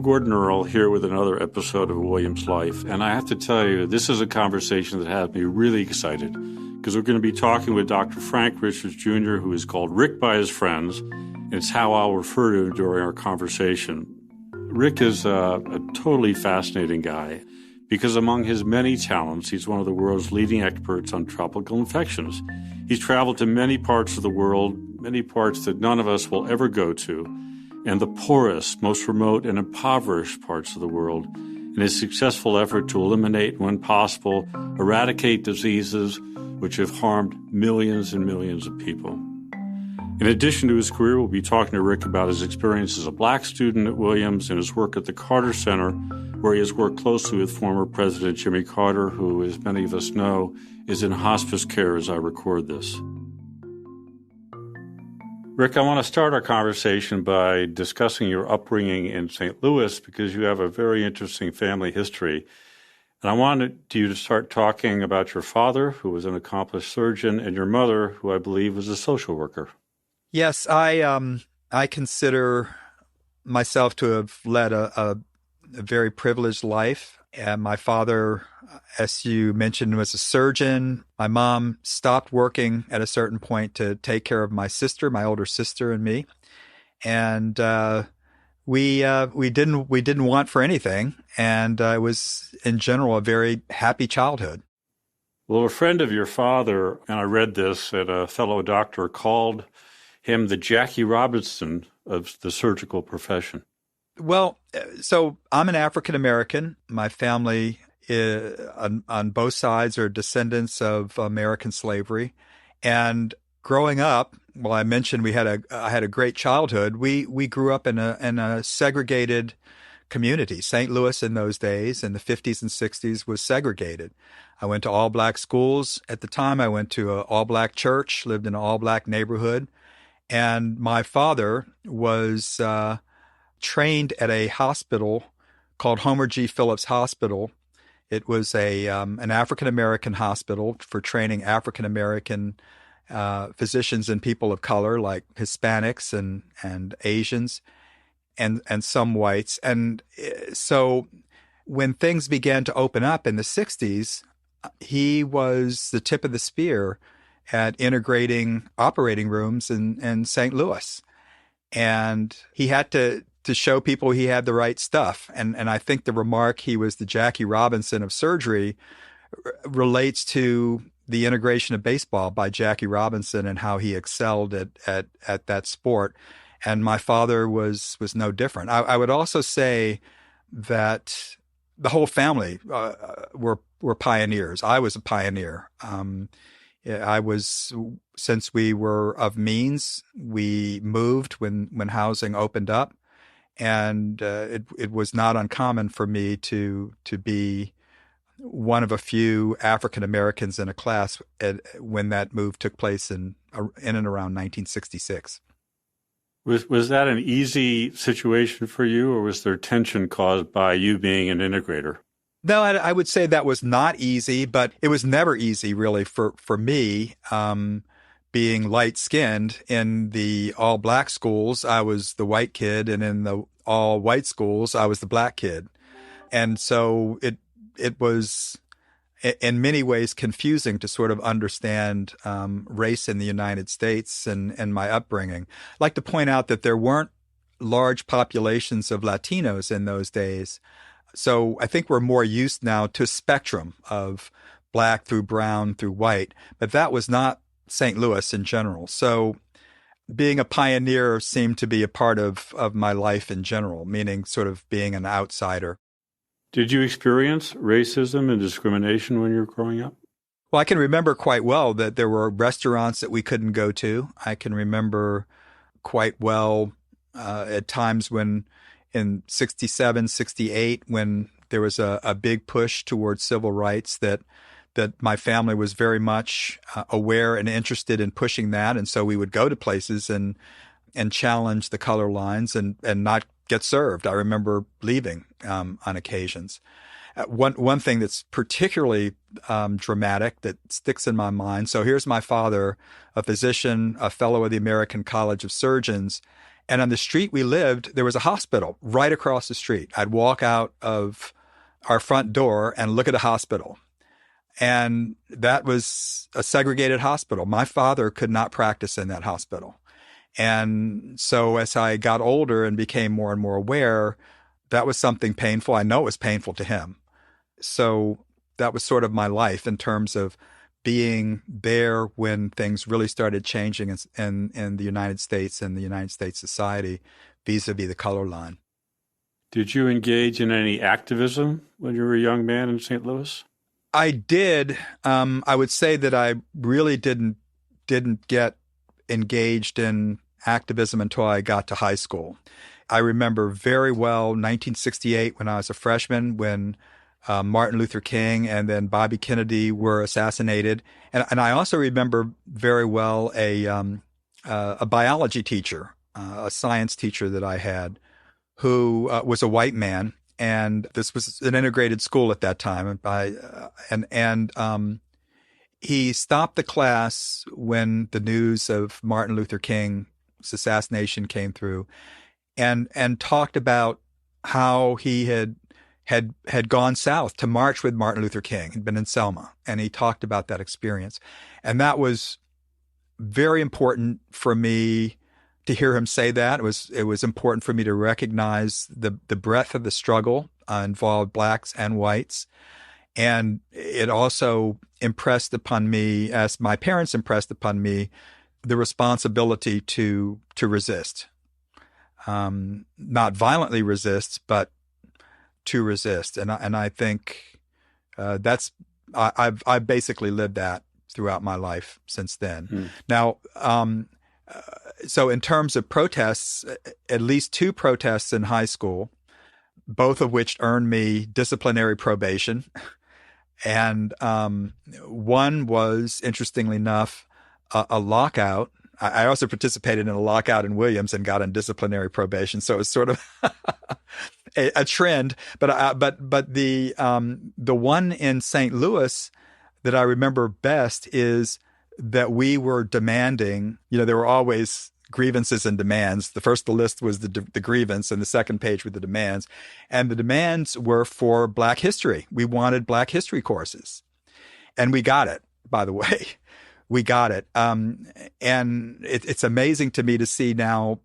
I'm Gordon Earl, here with another episode of William's Life, and I have to tell you, this is a conversation that has me really excited, because we're going to be talking with Dr. Frank Richards Jr., who is called Rick by his friends, and it's how I'll refer to him during our conversation. Rick is a totally fascinating guy, because among his many talents, he's one of the world's leading experts on tropical infections. He's traveled to many parts of the world, many parts that none of us will ever go to, and the poorest, most remote, and impoverished parts of the world, in his successful effort to eliminate, when possible, eradicate diseases which have harmed millions and millions of people. In addition to his career, we'll be talking to Rick about his experience as a black student at Williams and his work at the Carter Center, where he has worked closely with former President Jimmy Carter, who, as many of us know, is in hospice care as I record this. Rick, I want to start our conversation by discussing your upbringing in St. Louis, because you have a very interesting family history. And I wanted you to start talking about your father, who was an accomplished surgeon, and your mother, who I believe was a social worker. Yes, I consider myself to have led a very privileged life. And my father, as you mentioned, was a surgeon. My mom stopped working at a certain point to take care of my sister, my older sister, and me. And we didn't want for anything, and it was in general a very happy childhood. Well, a friend of your father, and I read this, that a fellow doctor called him the Jackie Robinson of the surgical profession. Well, so I'm an African American. My family on both sides are descendants of American slavery, and growing up, well, I mentioned I had a great childhood. We grew up in a segregated community. St. Louis in those days, in the 50s and 60s, was segregated. I went to all black schools at the time. I went to an all black church, lived in an all black neighborhood, and my father was trained at a hospital called Homer G. Phillips Hospital. It was an African American hospital for training African American physicians and people of color, like Hispanics and Asians and some whites. And so when things began to open up in the 60s, he was the tip of the spear at integrating operating rooms in St. Louis. And he had to show people he had the right stuff. And I think the remark he was the Jackie Robinson of surgery relates to the integration of baseball by Jackie Robinson and how he excelled at that sport. And my father was no different. I would also say that the whole family were pioneers. I was a pioneer. Since we were of means, we moved when housing opened up. And it was not uncommon for me to be one of a few African Americans in a class when that move took place in and around 1966. Was that an easy situation for you, or was there tension caused by you being an integrator? No, I would say that was not easy, but it was never easy really for me. Being light-skinned, in the all-black schools, I was the white kid, and in the all-white schools, I was the black kid. And so it was, in many ways, confusing to sort of understand race in the United States and my upbringing. I'd like to point out that there weren't large populations of Latinos in those days. So I think we're more used now to a spectrum of black through brown through white, but that was not St. Louis in general. So being a pioneer seemed to be a part of my life in general, meaning sort of being an outsider. Did you experience racism and discrimination when you were growing up? Well, I can remember quite well that there were restaurants that we couldn't go to. I can remember quite well at times when in 67, 68, when there was a big push towards civil rights, that my family was very much aware and interested in pushing that. And so we would go to places and challenge the color lines and not get served. I remember leaving on occasions. One thing that's particularly dramatic that sticks in my mind. So here's my father, a physician, a fellow of the American College of Surgeons, And on the street we lived, there was a hospital right across the street. I'd walk out of our front door and look at a hospital. And that was a segregated hospital. My father could not practice in that hospital. And so as I got older and became more and more aware, that was something painful. I know it was painful to him. So that was sort of my life in terms of being there when things really started changing in the United States and the United States society vis-a-vis the color line. Did you engage in any activism when you were a young man in St. Louis? I did. I would say that I really didn't get engaged in activism until I got to high school. I remember very well 1968 when I was a freshman, when Martin Luther King and then Bobby Kennedy were assassinated. And I also remember very well a biology teacher, a science teacher that I had, who was a white man. And this was an integrated school at that time. He stopped the class when the news of Martin Luther King's assassination came through, and talked about how he had gone south to march with Martin Luther King. He'd been in Selma, and he talked about that experience. And that was very important for me to hear him say that. It was important for me to recognize the breadth of the struggle involved blacks and whites. And it also impressed upon me, as my parents impressed upon me, the responsibility to resist. Not violently resist, but to resist. And I think I've basically lived that throughout my life since then. Now, so in terms of protests, at least 2 protests in high school, both of which earned me disciplinary probation. And one was, interestingly enough, a lockout. I also participated in a lockout in Williams and got on disciplinary probation. So it was sort of a trend. But the one in St. Louis that I remember best is that we were demanding, there were always grievances and demands. The first of the list was the grievance, and the second page were the demands. And the demands were for Black history. We wanted Black history courses. And we got it, by the way. We got it. And it's amazing to me to see now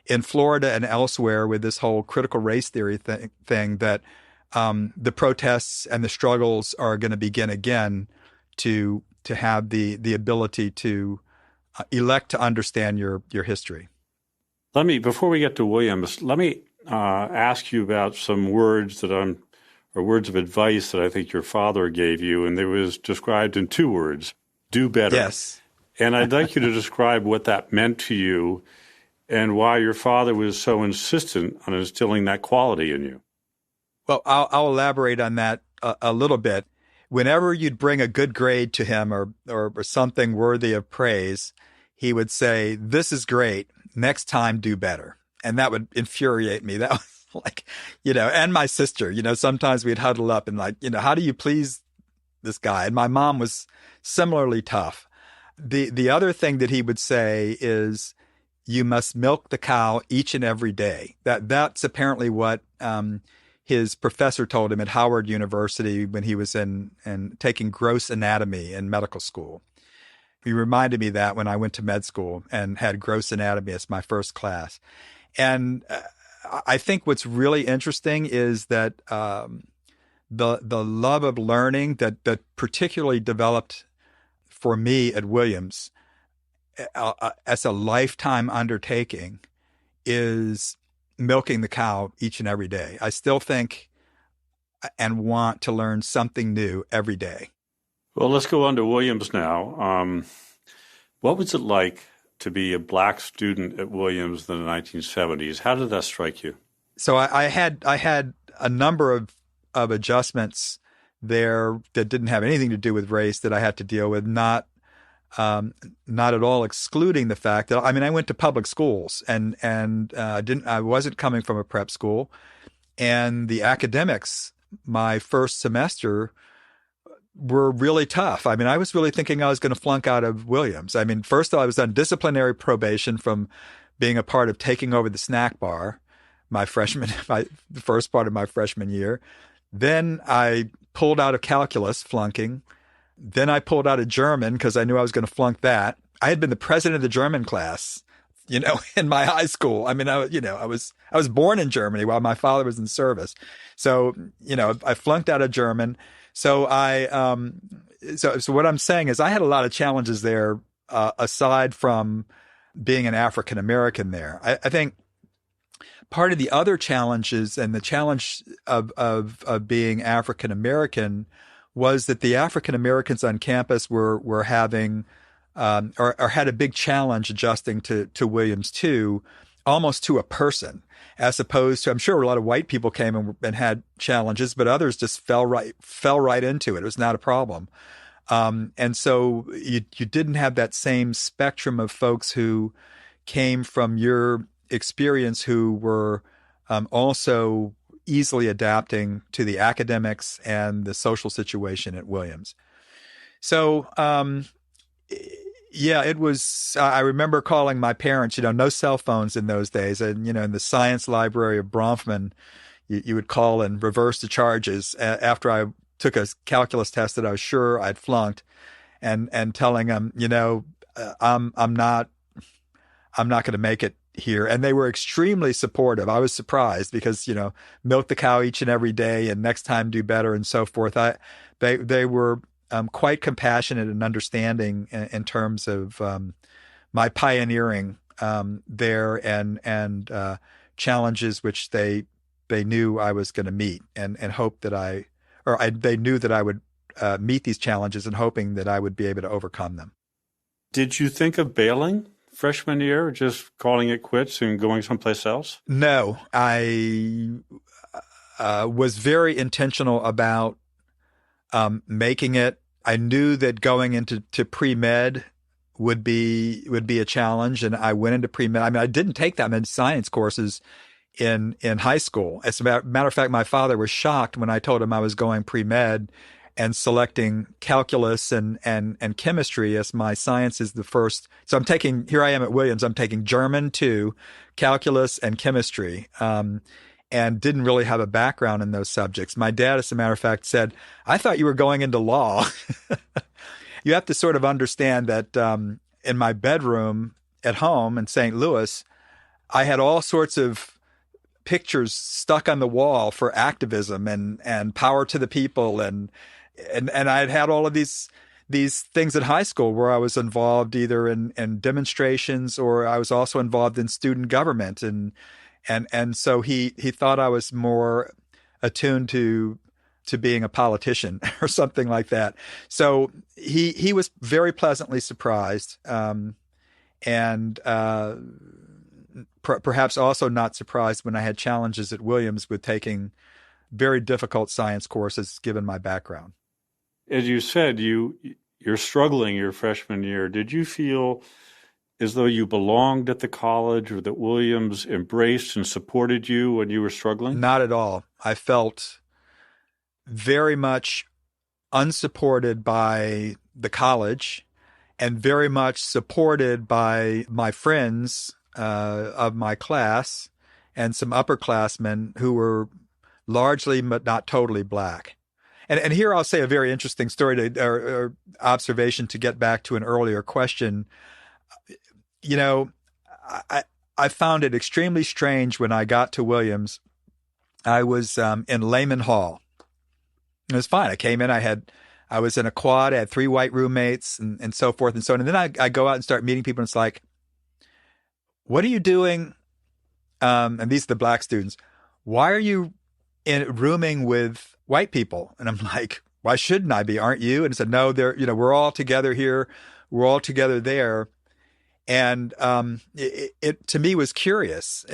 in Florida and elsewhere with this whole critical race theory thing that the protests and the struggles are going to begin again to have the ability to elect to understand your history. Before we get to Williams, let me ask you about some words or words of advice that I think your father gave you, and it was described in 2 words: do better. Yes. And I'd like you to describe what that meant to you and why your father was so insistent on instilling that quality in you. Well, I'll elaborate on that a little bit. Whenever you'd bring a good grade to him or something worthy of praise, he would say, "This is great. Next time, do better." And that would infuriate me. That was like, and my sister, sometimes we'd huddle up and like, how do you please this guy? And my mom was similarly tough. The other thing that he would say is, you must milk the cow each and every day. That's apparently what his professor told him at Howard University when he was taking gross anatomy in medical school. He reminded me that when I went to med school and had gross anatomy as my first class. And I think what's really interesting is that the love of learning that particularly developed for me at Williams as a lifetime undertaking is milking the cow each and every day. I still think and want to learn something new every day. Well, let's go on to Williams now. What was it like to be a Black student at Williams in the 1970s? How did that strike you? So I had a number of adjustments there that didn't have anything to do with race that I had to deal with, not at all excluding the fact that, I went to public schools and I wasn't coming from a prep school, and the academics my first semester were really tough. I was really thinking I was going to flunk out of Williams. First of all, I was on disciplinary probation from being a part of taking over the snack bar the first part of my freshman year. Then I pulled out of calculus, flunking. Then I pulled out of German because I knew I was going to flunk that. I had been the president of the German class, in my high school. I mean, I was born in Germany while my father was in service. So, I flunked out of German. So so what I'm saying is I had a lot of challenges there, aside from being an African American there. I think part of the other challenges and the challenge of being African American was that the African Americans on campus were having or had a big challenge adjusting to Williams too, almost to a person, as opposed to, I'm sure a lot of white people came and had challenges, but others just fell right into it. It was not a problem. And so you didn't have that same spectrum of folks who came from your experience who were also easily adapting to the academics and the social situation at Williams. So, yeah, it was, I remember calling my parents, no cell phones in those days. And, in the science library of Bronfman, you would call and reverse the charges after I took a calculus test that I was sure I'd flunked, and telling them, I'm not going to make it here. And they were extremely supportive. I was surprised because, milk the cow each and every day and next time do better and so forth. They were quite compassionate and understanding in terms of my pioneering there and challenges which they knew I was going to meet and hoped that they knew that I would meet these challenges and hoping that I would be able to overcome them. Did you think of bailing freshman year, just calling it quits and going someplace else? No, I was very intentional about making it. I knew that going into pre-med would be a challenge, and I went into pre-med. I mean, I didn't take that many science courses in high school. As a matter of fact, my father was shocked when I told him I was going pre-med and selecting calculus and chemistry as my science is the first. So here I am at Williams, I'm taking German 2, calculus and chemistry, and didn't really have a background in those subjects. My dad, as a matter of fact, said, I thought you were going into law. You have to sort of understand that in my bedroom at home in St. Louis, I had all sorts of pictures stuck on the wall for activism and power to the people. And I'd had all of these things at high school where I was involved either in demonstrations or I was also involved in student government. And so he thought I was more attuned to being a politician or something like that. So he was very pleasantly surprised. And perhaps also not surprised when I had challenges at Williams with taking very difficult science courses given my background. As you said, you're struggling your freshman year. Did you feel as though you belonged at the college or that Williams embraced and supported you when you were struggling? Not at all. I felt very much unsupported by the college and very much supported by my friends of my class and some upperclassmen who were largely but not totally black. And here I'll say a very interesting story or observation to get back to an earlier question. I found it extremely strange when I got to Williams. I was in Lehman Hall. It was fine. I came in, I was in a quad, I had 3 white roommates and so forth and so on. And then I go out and start meeting people and it's like, what are you doing? And these are the black students. Why are you rooming with white people? And I'm like, why shouldn't I be? Aren't you? And it said, no, we're all together here. We're all together there. And it to me was curious.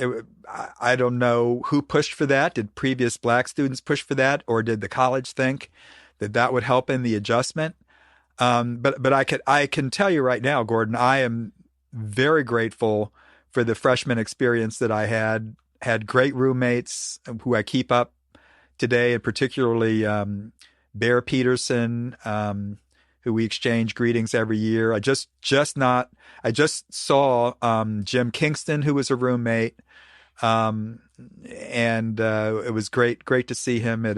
I don't know who pushed for that. Did previous black students push for that? Or did the college think that would help in the adjustment? But I can tell you right now, Gordon, I am very grateful for the freshman experience that I had great roommates who I keep up today, and particularly Bear Peterson, who we exchange greetings every year. I just saw Jim Kingston, who was a roommate, and it was great to see him at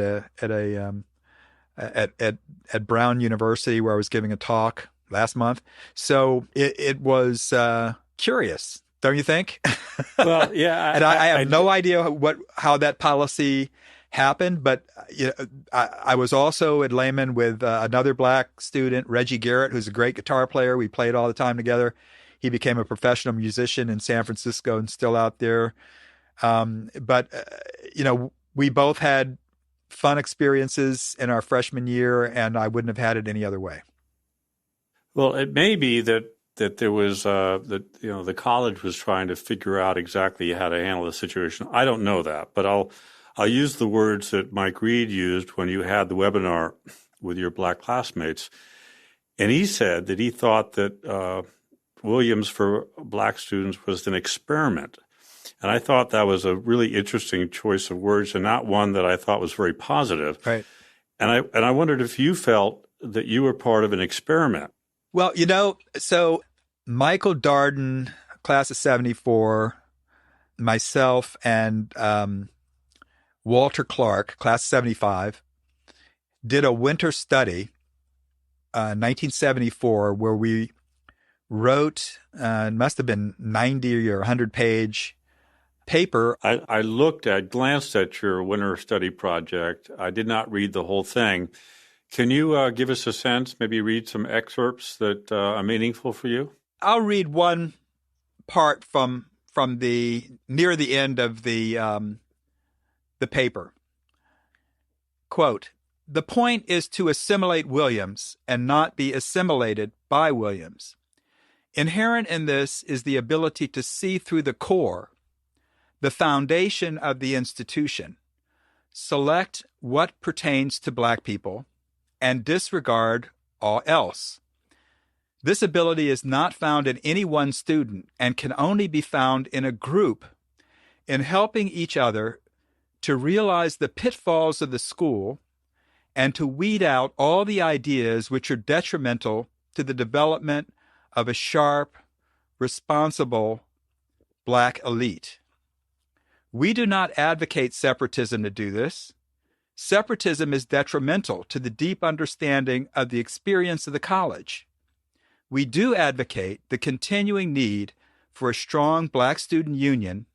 Brown University, where I was giving a talk last month. So it was curious, don't you think? Well, yeah, and I have no idea how that policy happened, but I was also at Lehman with another black student, Reggie Garrett, who's a great guitar player. We played all the time together. He became a professional musician in San Francisco and still out there. But we both had fun experiences in our freshman year, and I wouldn't have had it any other way. Well, it may be that there was the college was trying to figure out exactly how to handle the situation. I don't know that, but I'll use the words that Mike Reed used when you had the webinar with your black classmates. And he said that he thought that Williams for black students was an experiment. And I thought that was a really interesting choice of words and not one that I thought was very positive. Right. And I wondered if you felt that you were part of an experiment. Well, so Michael Darden, class of 74, myself, and Walter Clark, class of 75, did a winter study, 1974, where we wrote, it must have been 90 or 100-page paper. I glanced at your winter study project. I did not read the whole thing. Can you give us a sense, maybe read some excerpts that are meaningful for you? I'll read one part from the near the end of the paper. Quote, "The point is to assimilate Williams and not be assimilated by Williams. Inherent in this is the ability to see through the core, the foundation of the institution, select what pertains to black people, and disregard all else. This ability is not found in any one student and can only be found in a group in helping each other to realize the pitfalls of the school and to weed out all the ideas which are detrimental to the development of a sharp, responsible black elite. We do not advocate separatism to do this. Separatism is detrimental to the deep understanding of the experience of the college. We do advocate the continuing need for a strong black student union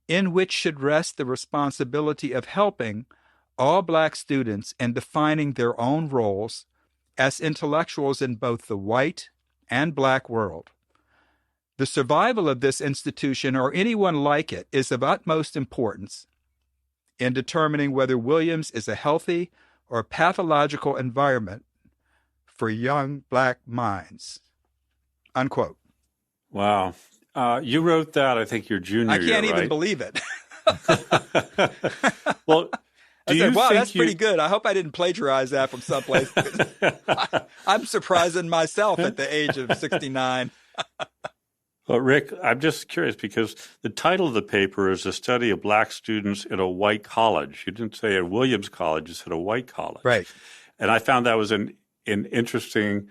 in which should rest the responsibility of helping all black students in defining their own roles as intellectuals in both the white and black world. The survival of this institution or anyone like it is of utmost importance in determining whether Williams is a healthy or pathological environment for young black minds." Unquote. Wow. You wrote that, I think, your junior year, I can't even right? believe it. Well, I said, wow, that's pretty good. I hope I didn't plagiarize that from someplace. I'm surprising myself at the age of 69. Well, Rick, I'm just curious because the title of the paper is a study of black students in a white college. You didn't say at Williams College, you said a white college. Right. And I found that was an interesting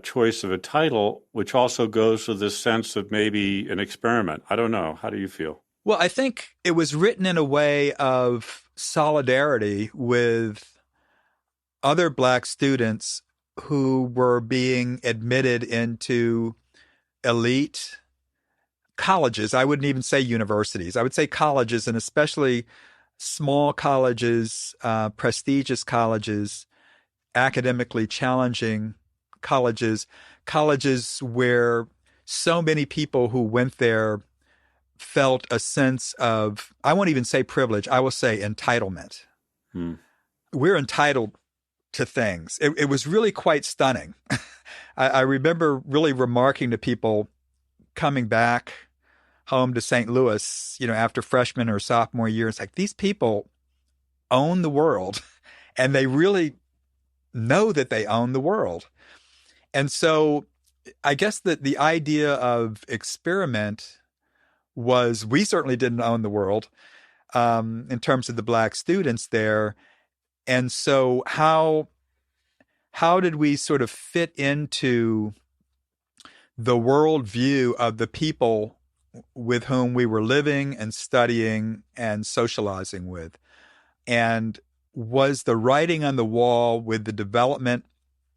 choice of a title, which also goes to this sense of maybe an experiment. I don't know. How do you feel? Well, I think it was written in a way of solidarity with other black students who were being admitted into elite colleges. I wouldn't even say universities. I would say colleges, and especially small colleges, prestigious colleges, academically challenging colleges where so many people who went there felt a sense of, I won't even say privilege, I will say entitlement. We're entitled to things. It was really quite stunning. I remember really remarking to people coming back home to St. Louis, after freshman or sophomore year, it's like, these people own the world and they really know that they own the world. And so I guess that the idea of experiment was, we certainly didn't own the world in terms of the black students there. And so how how did we sort of fit into the worldview of the people with whom we were living and studying and socializing with? And was the writing on the wall with the development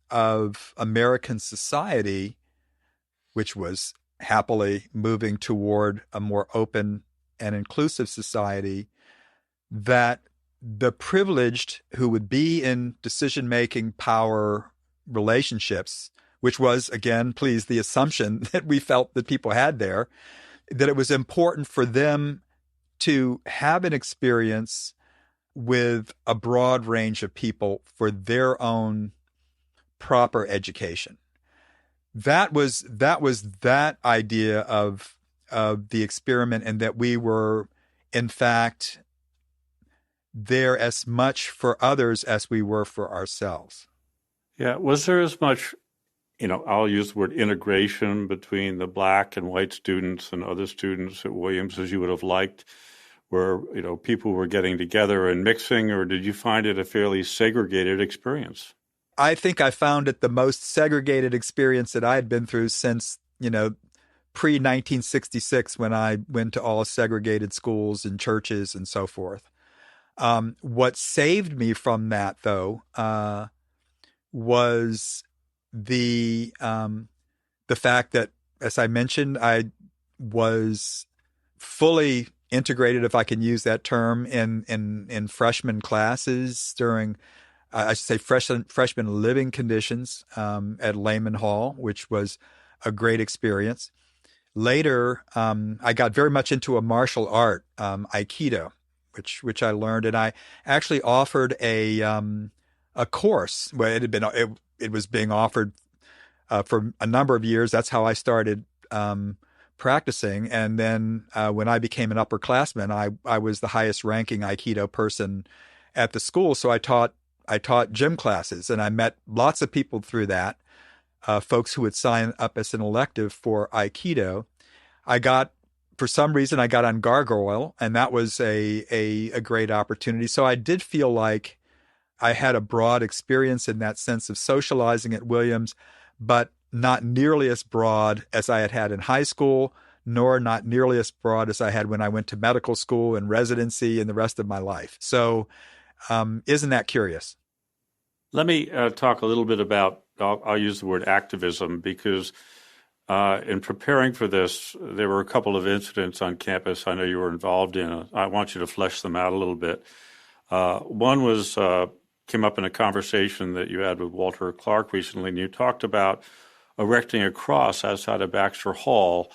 of American society, which was happily moving toward a more open and inclusive society, that the privileged who would be in decision-making power relationships, which was, again, please, the assumption that we felt that people had there, that it was important for them to have an experience with a broad range of people for their own proper education. That was that idea of the experiment, and that we were, in fact, there as much for others as we were for ourselves. Yeah. Was there as much, I'll use the word integration between the black and white students and other students at Williams as you would have liked, where, people were getting together and mixing, or did you find it a fairly segregated experience? I think I found it the most segregated experience that I had been through since, pre-1966, when I went to all segregated schools and churches and so forth. What saved me from that, though, was the fact that, as I mentioned, I was fully integrated, if I can use that term, in freshman classes during, I should say, freshman living conditions at Lehman Hall, which was a great experience. Later, I got very much into a martial art, Aikido, which I learned, and I actually offered a course. Well, it was being offered for a number of years. That's how I started practicing, and then when I became an upperclassman, I was the highest ranking Aikido person at the school. So I taught gym classes, and I met lots of people through that, folks who would sign up as an elective for Aikido. For some reason, I got on gargoyle, and that was a great opportunity. So I did feel like I had a broad experience in that sense of socializing at Williams, but not nearly as broad as I had had in high school, nor not nearly as broad as I had when I went to medical school and residency and the rest of my life. So isn't that curious? Let me talk a little bit about, I'll use the word activism, because in preparing for this, there were a couple of incidents on campus I know you were involved in. I want you to flesh them out a little bit. One was came up in a conversation that you had with Walter Clark recently, and you talked about erecting a cross outside of Baxter Hall,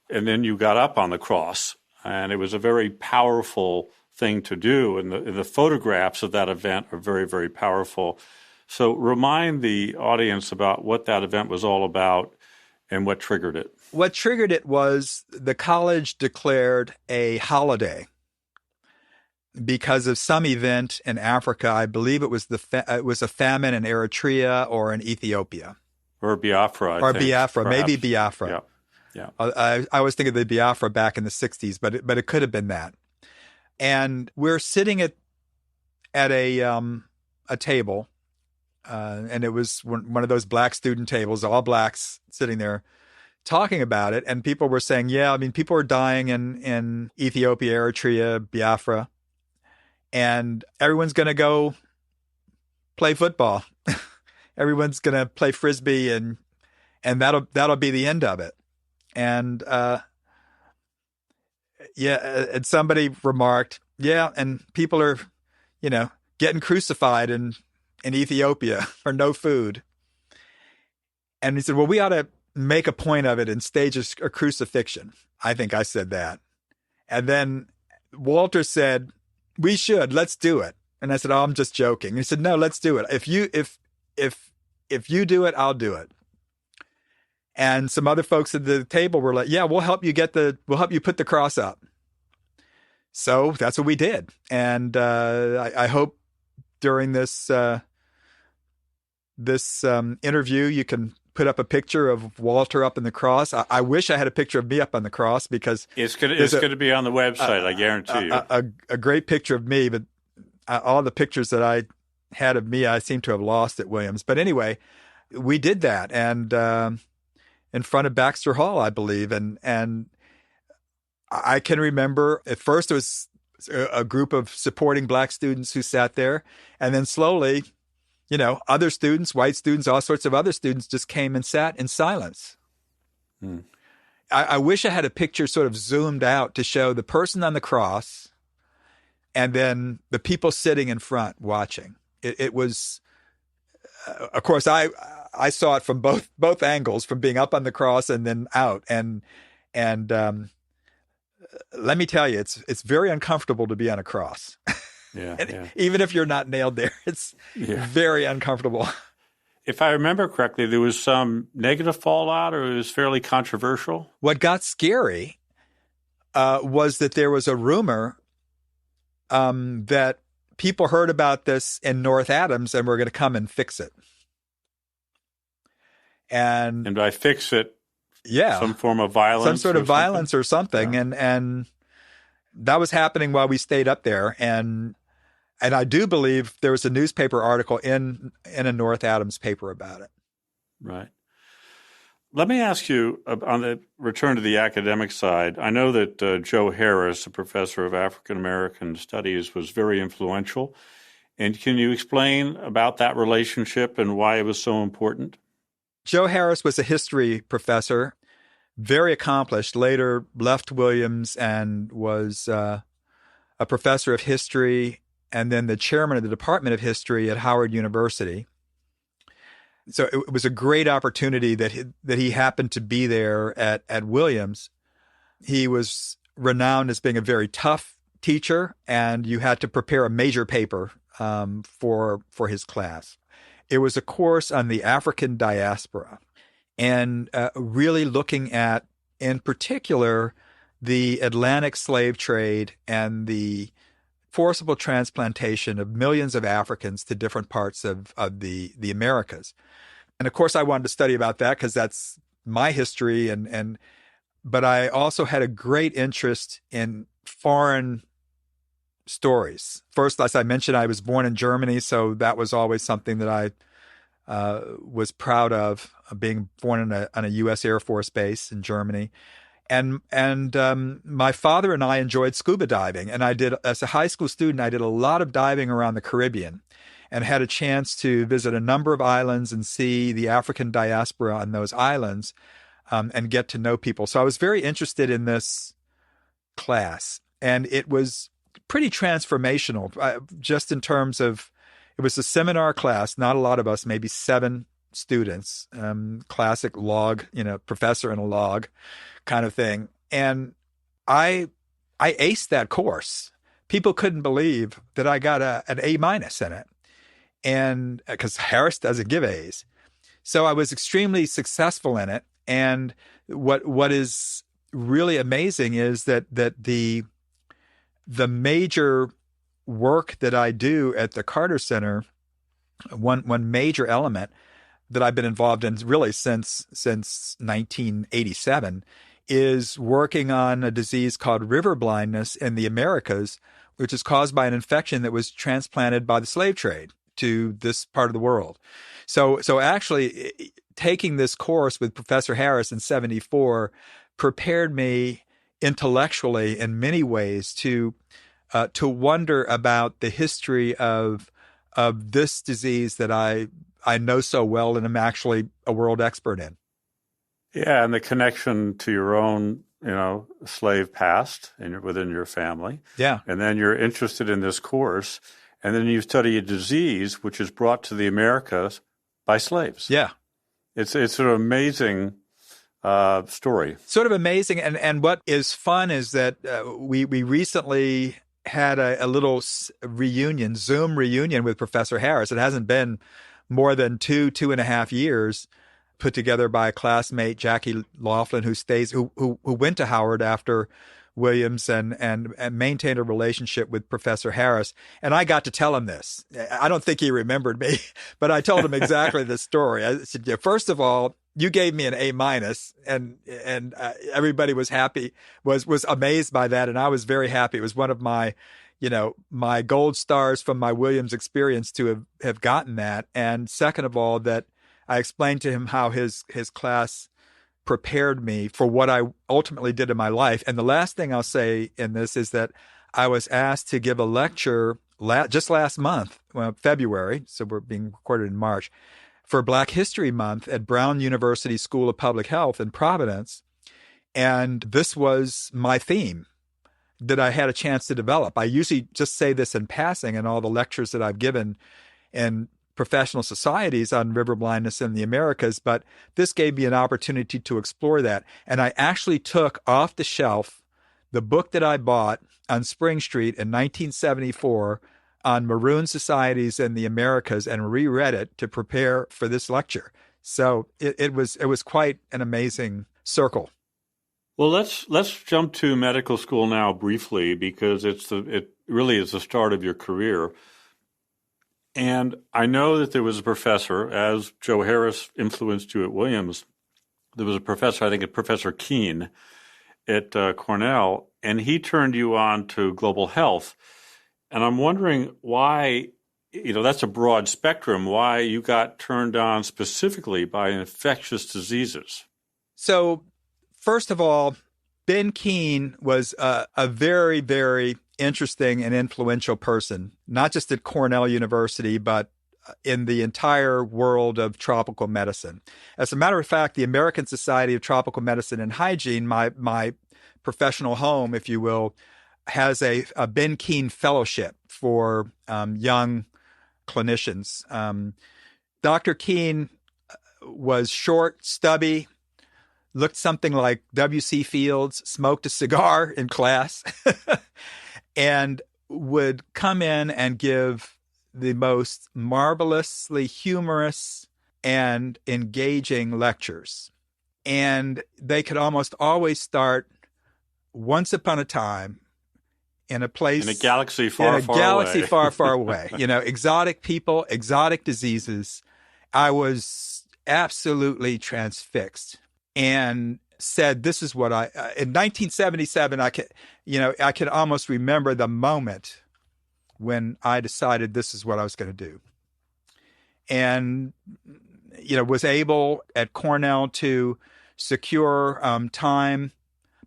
and then you got up on the cross, and it was a very powerful thing to do, and the photographs of that event are very, very powerful. So remind the audience about what that event was all about and what triggered it. What triggered it was the college declared a holiday because of some event in Africa. I believe it was it was a famine in Eritrea or in Ethiopia. Or Biafra, I think. Biafra, perhaps. Maybe Biafra. Yeah. I was thinking of the Biafra back in the 60s, but it could have been that. And we're sitting at a table, and it was one of those black student tables, all blacks sitting there talking about it. And people were saying, people are dying in Ethiopia, Eritrea, Biafra, and everyone's going to go play football. Everyone's going to play Frisbee, and that'll be the end of it. And and somebody remarked, and people are, getting crucified in Ethiopia for no food. And he said, well, we ought to make a point of it and stage a crucifixion. I think I said that. And then Walter said, we should, let's do it. And I said, oh, I'm just joking. And he said, no, let's do it. If you do it, I'll do it. And some other folks at the table were like, yeah, we'll help you put the cross up. So that's what we did. And I hope during this interview, you can put up a picture of Walter up in the cross. I wish I had a picture of me up on the cross, because it's going to be on the website. I guarantee you. A great picture of me, but all the pictures that I had of me, I seem to have lost at Williams. But anyway, we did that, and in front of Baxter Hall, I believe, and I can remember at first it was a group of supporting Black students who sat there, and then slowly, other students, white students, all sorts of other students just came and sat in silence. Hmm. I wish I had a picture sort of zoomed out to show the person on the cross and then the people sitting in front watching. It was, of course, I saw it from both angles, from being up on the cross and then out. And let me tell you, it's very uncomfortable to be on a cross. Yeah. Even if you're not nailed there, it's very uncomfortable. If I remember correctly, there was some negative fallout, or it was fairly controversial. What got scary was that there was a rumor that people heard about this in North Adams and were going to come and fix it. And by fix it, some form of violence, some sort of violence or something. Yeah. And that was happening while we stayed up there. And I do believe there was a newspaper article in a North Adams paper about it. Right. Let me ask you, on the return to the academic side, I know that Joe Harris, a professor of African American studies, was very influential. And can you explain about that relationship and why it was so important? Joe Harris was a history professor, very accomplished, later left Williams and was a professor of history and then the chairman of the Department of History at Howard University. So it was a great opportunity that he happened to be there at Williams. He was renowned as being a very tough teacher, and you had to prepare a major paper for his class. It was a course on the African diaspora and really looking at, in particular, the Atlantic slave trade and the forcible transplantation of millions of Africans to different parts of the Americas. And of course, I wanted to study about that because that's my history. But I also had a great interest in foreign stories. First, as I mentioned, I was born in Germany, so that was always something that I was proud of, being born on a U.S. Air Force base in Germany. And my father and I enjoyed scuba diving. And as a high school student, I did a lot of diving around the Caribbean and had a chance to visit a number of islands and see the African diaspora on those islands and get to know people. So I was very interested in this class. And it was pretty transformational, just in terms of, it was a seminar class, not a lot of us, maybe 7 students, classic log, professor and a log kind of thing. And I aced that course. People couldn't believe that I got an A- in it. And because Harris doesn't give A's. So I was extremely successful in it. And what is really amazing is that the major work that I do at the Carter Center, one major element that I've been involved in really since 1987 is working on a disease called river blindness in the Americas, which is caused by an infection that was transplanted by the slave trade to this part of the world. So actually taking this course with Professor Harris in 1974 prepared me intellectually in many ways to wonder about the history of this disease that I know so well and am actually a world expert in. Yeah, and the connection to your own, slave past within your family. Yeah. And then you're interested in this course, and then you study a disease which is brought to the Americas by slaves. Yeah. It's an amazing story. Sort of amazing. And what is fun is that we recently had a little Zoom reunion with Professor Harris. It hasn't been more than 2.5 years, put together by a classmate, Jackie Laughlin, who went to Howard after Williams and maintained a relationship with Professor Harris. And I got to tell him this. I don't think he remembered me, but I told him exactly this story. I said, first of all, you gave me an A-, and everybody was happy, was amazed by that, and I was very happy. It was one of my my gold stars from my Williams experience to have gotten that. And second of all, that I explained to him how his class prepared me for what I ultimately did in my life. And the last thing I'll say in this is that I was asked to give a lecture just last month, February, so we're being recorded in March, for Black History Month at Brown University School of Public Health in Providence. And this was my theme that I had a chance to develop. I usually just say this in passing in all the lectures that I've given in professional societies on river blindness in the Americas, but this gave me an opportunity to explore that. And I actually took off the shelf the book that I bought on Spring Street in 1974 on maroon societies in the Americas and reread it to prepare for this lecture. So it was quite an amazing circle. Well, let's jump to medical school now briefly, because it really is the start of your career. And I know that there was a professor, as Joe Harris influenced you at Williams, there was a professor, I think Professor Keene at Cornell, and he turned you on to global health. And I'm wondering why, that's a broad spectrum, why you got turned on specifically by infectious diseases. So, first of all, Ben Keene was a very, very interesting and influential person, not just at Cornell University, but in the entire world of tropical medicine. As a matter of fact, the American Society of Tropical Medicine and Hygiene, my professional home, if you will, has a Ben Keene Fellowship for young clinicians. Dr. Keene was short, stubby, looked something like W.C. Fields, smoked a cigar in class, and would come in and give the most marvelously humorous and engaging lectures. And they could almost always start once upon a time in a place, in a galaxy far, far away. Exotic people, exotic diseases. I was absolutely transfixed and said, "This is what in 1977, I could almost remember the moment when I decided this is what I was going to do." And, was able at Cornell to secure time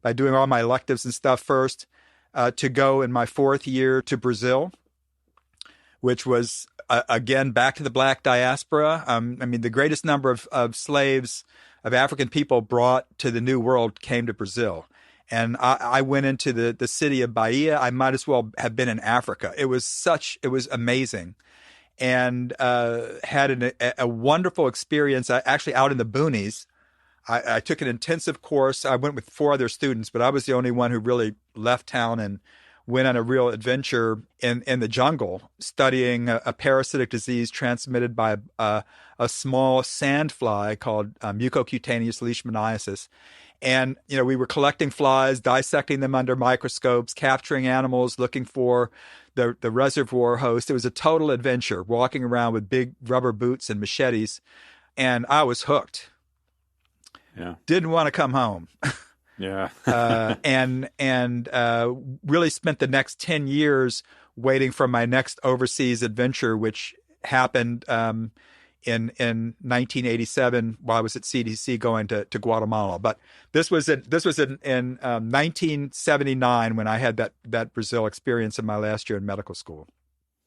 by doing all my electives and stuff first, to go in my fourth year to Brazil, which was, again, back to the Black diaspora. The greatest number of slaves, of African people brought to the New World came to Brazil. And I went into the city of Bahia. I might as well have been in Africa. It was amazing. And had a wonderful experience, actually out in the boonies. I took an intensive course. I went with 4 other students, but I was the only one who really left town and went on a real adventure in the jungle, studying a parasitic disease transmitted by a small sandfly called mucocutaneous leishmaniasis. And, we were collecting flies, dissecting them under microscopes, capturing animals, looking for the reservoir host. It was a total adventure, walking around with big rubber boots and machetes. And I was hooked. Yeah. Didn't want to come home. Yeah. and really spent the next 10 years waiting for my next overseas adventure, which happened in 1987 while I was at CDC going to Guatemala. But this was in 1979 when I had that Brazil experience in my last year in medical school.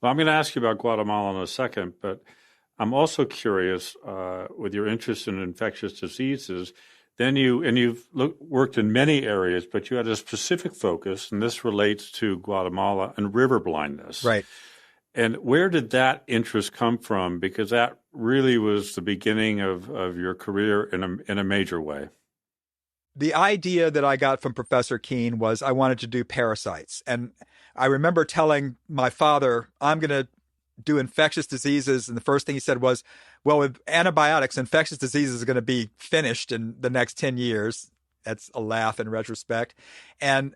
Well, I'm going to ask you about Guatemala in a second, but I'm also curious with your interest in infectious diseases. Then you've worked in many areas, but you had a specific focus, and this relates to Guatemala and river blindness. Right. And where did that interest come from? Because that really was the beginning of your career in a major way. The idea that I got from Professor Keene was I wanted to do parasites. And I remember telling my father, I'm going to do infectious diseases. And the first thing he said was, well, with antibiotics, infectious diseases are going to be finished in the next 10 years. That's a laugh in retrospect. And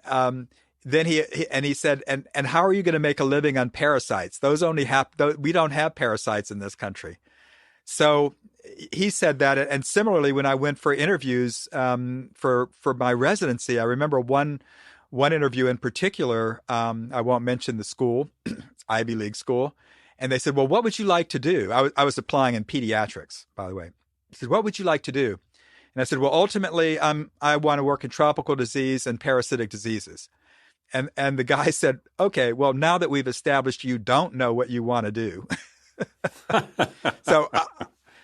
then he said, and how are you going to make a living on parasites? We don't have parasites in this country. So he said that. And similarly, when I went for interviews for my residency, I remember one one interview in particular, I won't mention the school, it's Ivy League school, and they said, well, what would you like to do? I was applying in pediatrics, by the way. He said, what would you like to do? And I said, well, ultimately, I want to work in tropical disease and parasitic diseases. And the guy said, okay, well, now that we've established you don't know what you want to do. So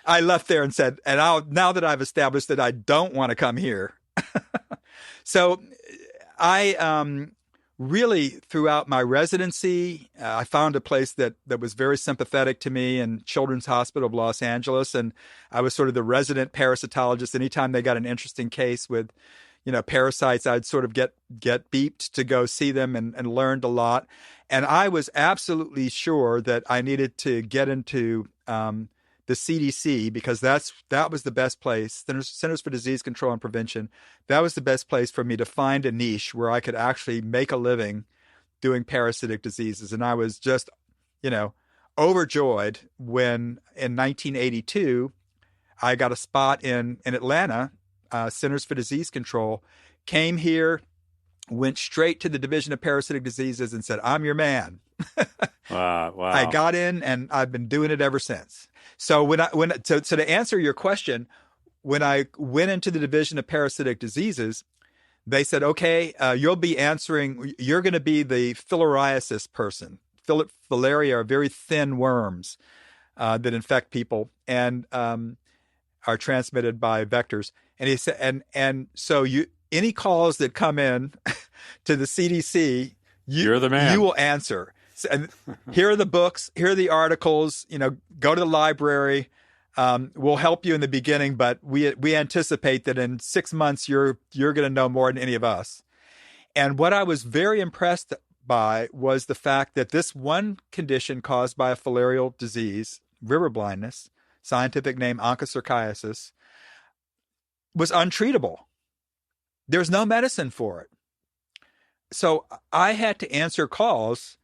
I left there and said, now that I've established that I don't want to come here. So I really, throughout my residency, I found a place that was very sympathetic to me in Children's Hospital of Los Angeles. And I was sort of the resident parasitologist. Anytime they got an interesting case with, parasites, I'd sort of get beeped to go see them and learned a lot. And I was absolutely sure that I needed to get into the CDC because that was the best place, Centers for Disease Control and Prevention. That was the best place for me to find a niche where I could actually make a living doing parasitic diseases. And I was just, overjoyed when in 1982, I got a spot in Atlanta, Centers for Disease Control, came here, went straight to the Division of Parasitic Diseases and said, I'm your man. Wow. I got in and I've been doing it ever since. So so to answer your question, when I went into the Division of Parasitic Diseases, they said, okay, you're going to be the filariasis person. Filaria are very thin worms that infect people and are transmitted by vectors. And he said, and so any calls that come in to the CDC, you're the man. You will answer. And here are the books. Here are the articles. Go to the library. We'll help you in the beginning, but we anticipate that in 6 months you're going to know more than any of us. And what I was very impressed by was the fact that this one condition caused by a filarial disease, river blindness, scientific name onchocerciasis, was untreatable. There's no medicine for it. So I had to answer calls,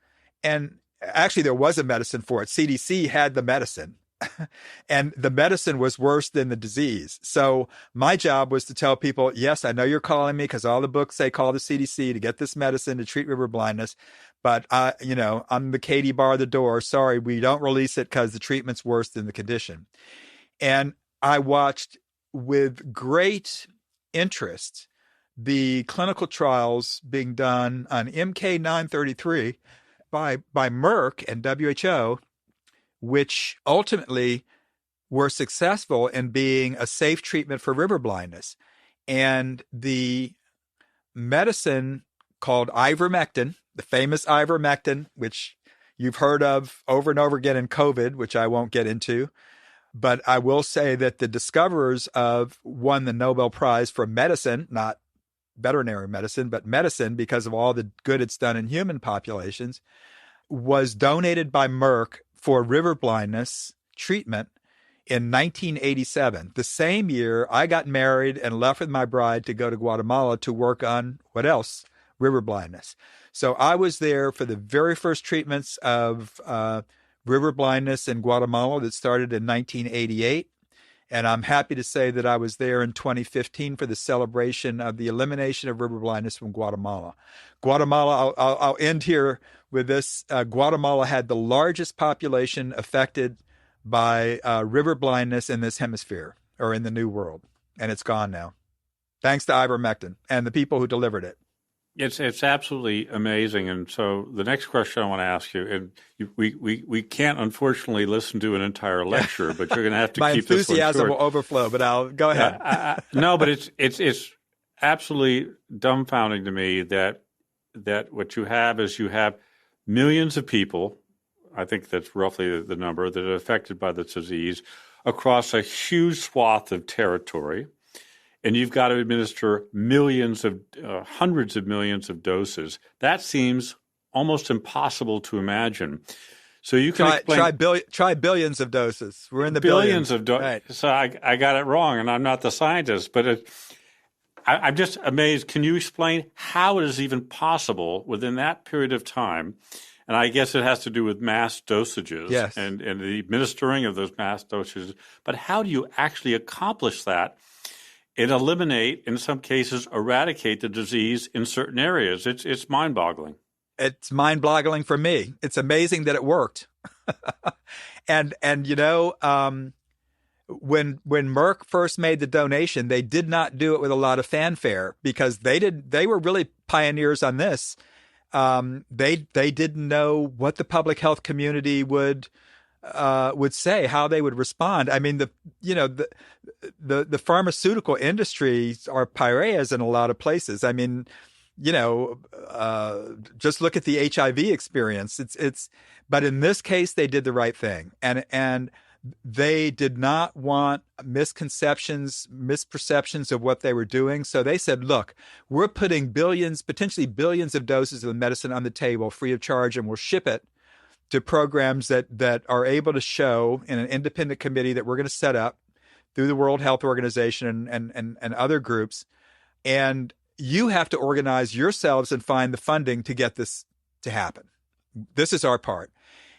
and actually there was a medicine for it. CDC had the medicine, and the medicine was worse than the disease. So my job was to tell people, yes, I know you're calling me because all the books say call the CDC to get this medicine to treat river blindness, but I'm the Katie bar at the door. Sorry, we don't release it because the treatment's worse than the condition. And I watched with great interest the clinical trials being done on MK933 by Merck and WHO, which ultimately were successful in being a safe treatment for river blindness. And the medicine called ivermectin, the famous ivermectin, which you've heard of over and over again in COVID, which I won't get into. But I will say that the discoverers won the Nobel Prize for medicine, not veterinary medicine, but medicine because of all the good it's done in human populations, was donated by Merck for river blindness treatment in 1987. The same year I got married and left with my bride to go to Guatemala to work on what else? River blindness. So I was there for the very first treatments of river blindness in Guatemala that started in 1988. And I'm happy to say that I was there in 2015 for the celebration of the elimination of river blindness from Guatemala. I'll end here with this. Guatemala had the largest population affected by river blindness in this hemisphere or in the New World. And it's gone now, thanks to ivermectin and the people who delivered it. It's absolutely amazing. And so the next question I want to ask you, and we can't unfortunately listen to an entire lecture, but you're going to have to keep this one short. My enthusiasm will overflow, but I'll go ahead. No, but it's absolutely dumbfounding to me that what you have is you have millions of people, I think that's roughly the number, that are affected by this disease across a huge swath of territory. And you've got to administer hundreds of millions of doses. That seems almost impossible to imagine. So you can try billions of doses. We're in the billions of doses. Right. So I got it wrong, and I'm not the scientist, but I'm just amazed. Can you explain how it is even possible within that period of time? And I guess it has to do with mass dosages, yes, and the administering of those mass dosages. But how do you actually accomplish that and eliminate, in some cases, eradicate the disease in certain areas. It's mind-boggling. It's mind-boggling for me. It's amazing that it worked. and when Merck first made the donation, they did not do it with a lot of fanfare because they were really pioneers on this. They didn't know what the public health community would say, how they would respond. I mean, the pharmaceutical industries are pariahs in a lot of places. I mean, just look at the HIV experience. But in this case, they did the right thing, and they did not want misperceptions of what they were doing. So they said, look, we're putting potentially billions of doses of the medicine on the table free of charge, and we'll ship it to programs that are able to show in an independent committee that we're going to set up through the World Health Organization and other groups. And you have to organize yourselves and find the funding to get this to happen. This is our part.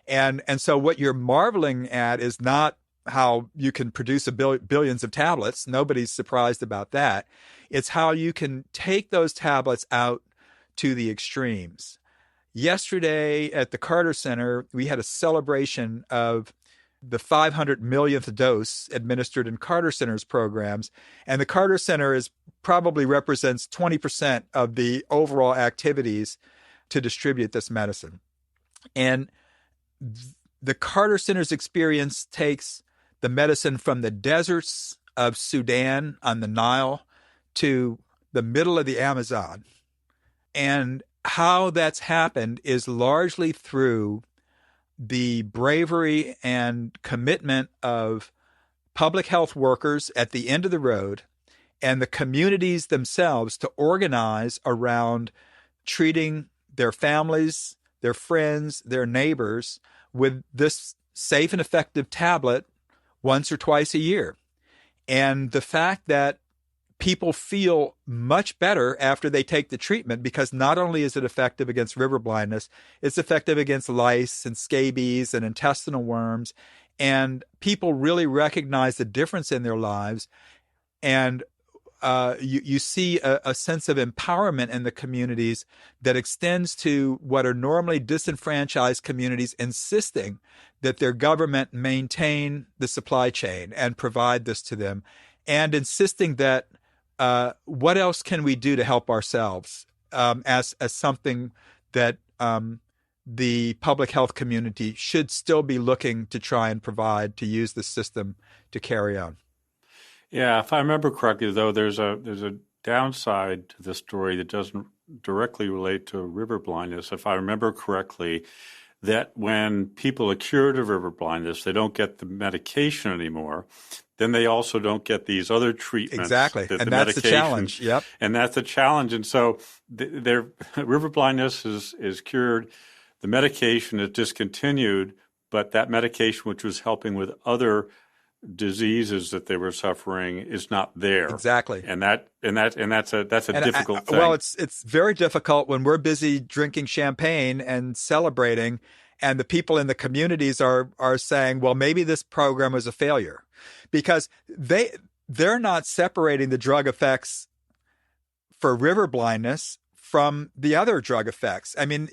And so what you're marveling at is not how you can produce billions of tablets. Nobody's surprised about that. It's how you can take those tablets out to the extremes. Yesterday at the Carter Center, we had a celebration of the 500 millionth dose administered in Carter Center's programs. And the Carter Center probably represents 20% of the overall activities to distribute this medicine. And the Carter Center's experience takes the medicine from the deserts of Sudan on the Nile to the middle of the Amazon. And how that's happened is largely through the bravery and commitment of public health workers at the end of the road and the communities themselves to organize around treating their families, their friends, their neighbors with this safe and effective tablet once or twice a year. And the fact that people feel much better after they take the treatment, because not only is it effective against river blindness, it's effective against lice and scabies and intestinal worms. And people really recognize the difference in their lives. And you see a sense of empowerment in the communities that extends to what are normally disenfranchised communities, insisting that their government maintain the supply chain and provide this to them, and insisting that what else can we do to help ourselves as something that the public health community should still be looking to try and provide to use the system to carry on. Yeah, if I remember correctly, though, there's a downside to this story that doesn't directly relate to river blindness. If I remember correctly, that when people are cured of river blindness, they don't get the medication anymore. Then they also don't get these other treatments. Exactly, and that's the challenge. Yep, and that's the challenge. And so their river blindness is cured. The medication is discontinued, but that medication, which was helping with other diseases that they were suffering, is not there. Exactly. And that's a difficult thing. Well, it's very difficult when we're busy drinking champagne and celebrating, and the people in the communities are saying, well, maybe this program was a failure, because they're not separating the drug effects for river blindness from the other drug effects. I mean,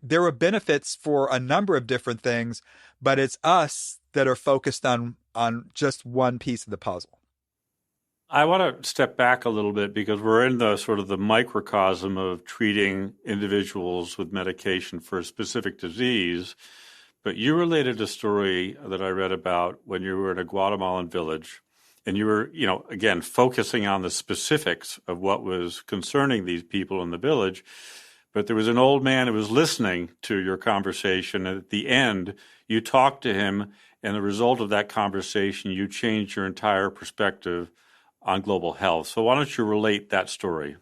there were benefits for a number of different things, but it's us that are focused on just one piece of the puzzle. I want to step back a little bit, because we're in the sort of the microcosm of treating individuals with medication for a specific disease. But you related a story that I read about when you were in a Guatemalan village, and you were, again, focusing on the specifics of what was concerning these people in the village. But there was an old man who was listening to your conversation. And at the end, you talked to him, and the result of that conversation, you changed your entire perspective on global health. So why don't you relate that story?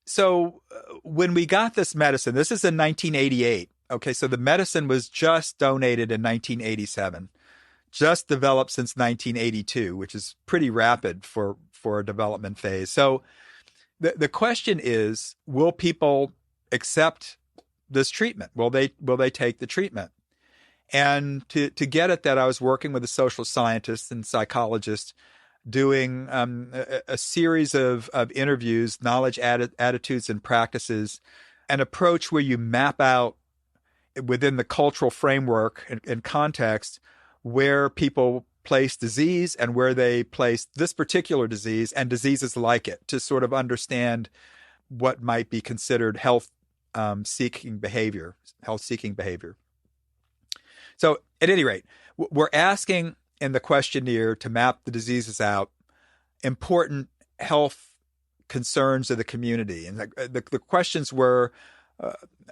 So when we got this medicine, this is in 1988. Okay, so the medicine was just donated in 1987, just developed since 1982, which is pretty rapid for a development phase. So the question is, will people accept this treatment? Will they take the treatment? And to get at that, I was working with a social scientist and psychologist doing a series of interviews, knowledge, attitudes, and practices, an approach where you map out within the cultural framework and context where people place disease and where they place this particular disease and diseases like it, to sort of understand what might be considered health-seeking behavior. So at any rate, we're asking in the questionnaire to map the diseases out, important health concerns of the community. And the questions were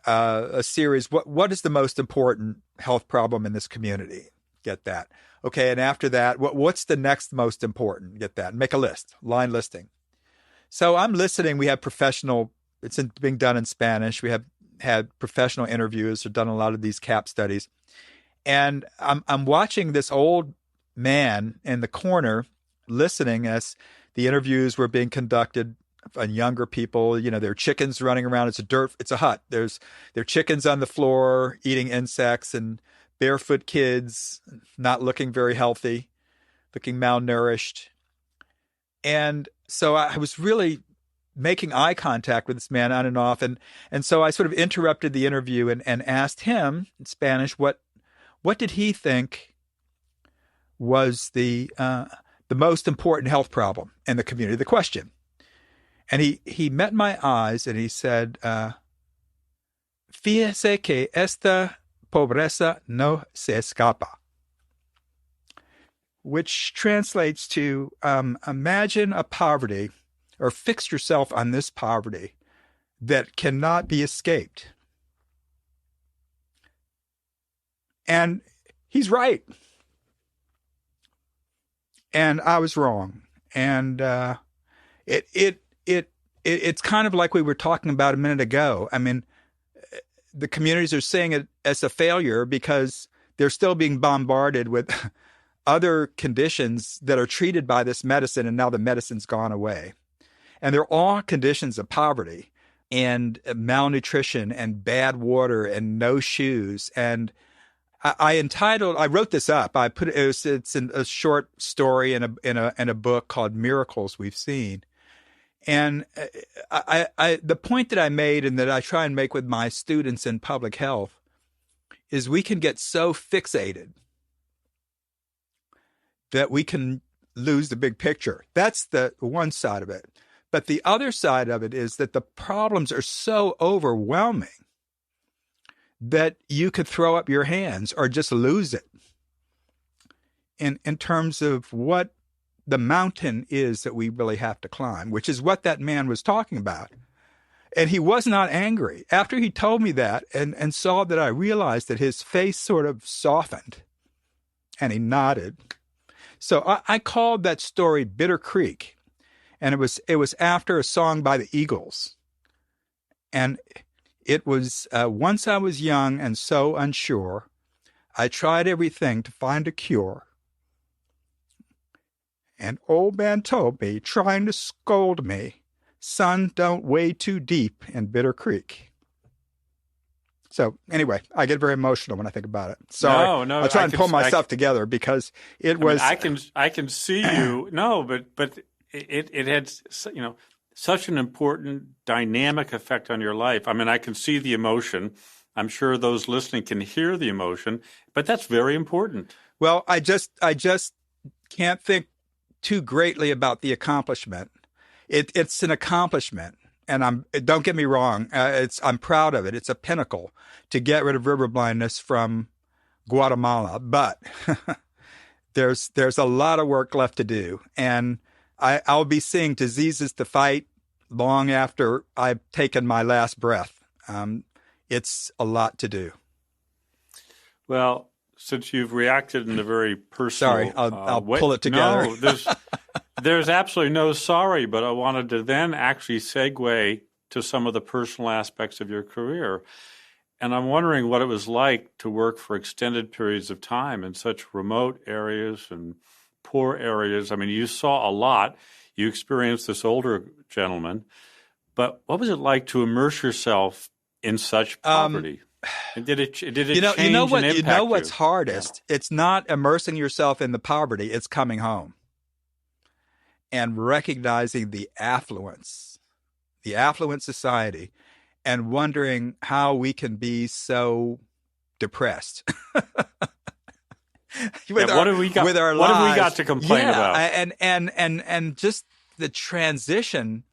a series, what is the most important health problem in this community? Get that. Okay, and after that, what's the next most important? Get that. Make a list, line listing. So I'm listening. We have it's being done in Spanish. We have had professional interviewers who've done a lot of these CAP studies. And I'm watching this old man in the corner listening as the interviews were being conducted on younger people. You know, there are chickens running around. It's a hut. There are chickens on the floor eating insects, and barefoot kids not looking very healthy, looking malnourished. And so I was really making eye contact with this man on and off. And so I sort of interrupted the interview and asked him in Spanish, what did he think was the most important health problem in the community, the question. And he met my eyes and he said, fíjese que esta pobreza no se escapa, which translates to imagine a poverty, or fix yourself on this poverty that cannot be escaped. And he's right. And I was wrong. And it's kind of like we were talking about a minute ago. I mean, the communities are seeing it as a failure because they're still being bombarded with other conditions that are treated by this medicine, and now the medicine's gone away. And they're all conditions of poverty and malnutrition and bad water and no shoes. And I wrote this up. It's in a short story in a book called Miracles We've Seen. And the point that I made and that I try and make with my students in public health is we can get so fixated that we can lose the big picture. That's the one side of it. But the other side of it is that the problems are so overwhelming that you could throw up your hands or just lose it in terms of what the mountain is that we really have to climb, which is what that man was talking about. And he was not angry. After he told me that and saw that I realized that his face sort of softened and he nodded. So I called that story Bitter Creek. And it was after a song by the Eagles. And it was, once I was young and so unsure, I tried everything to find a cure. And old man told me, trying to scold me, son, don't wade too deep in Bitter Creek. So anyway, I get very emotional when I think about it. Sorry, no, I'll try and pull myself together because it was. I can see you. No, but it had, you know, such an important dynamic effect on your life. I mean, I can see the emotion. I'm sure those listening can hear the emotion, but that's very important. Well, I just can't think too greatly about the accomplishment. It's an accomplishment, and don't get me wrong. I'm proud of it. It's a pinnacle to get rid of river blindness from Guatemala, but there's a lot of work left to do, and I'll be seeing diseases to fight long after I've taken my last breath. It's a lot to do. Well, since you've reacted in a very personal Sorry, I'll pull it together. No, there's absolutely no sorry, but I wanted to then actually segue to some of the personal aspects of your career. And I'm wondering what it was like to work for extended periods of time in such remote areas and poor areas. I mean, you saw a lot. You experienced this older gentleman. But what was it like to immerse yourself in such poverty? And did it change and impact you? You know what's hardest? Yeah. It's not immersing yourself in the poverty. It's coming home. and recognizing the affluent society, and wondering how we can be so depressed with what have we got? with our what lives. have we got to complain about? And just the transition,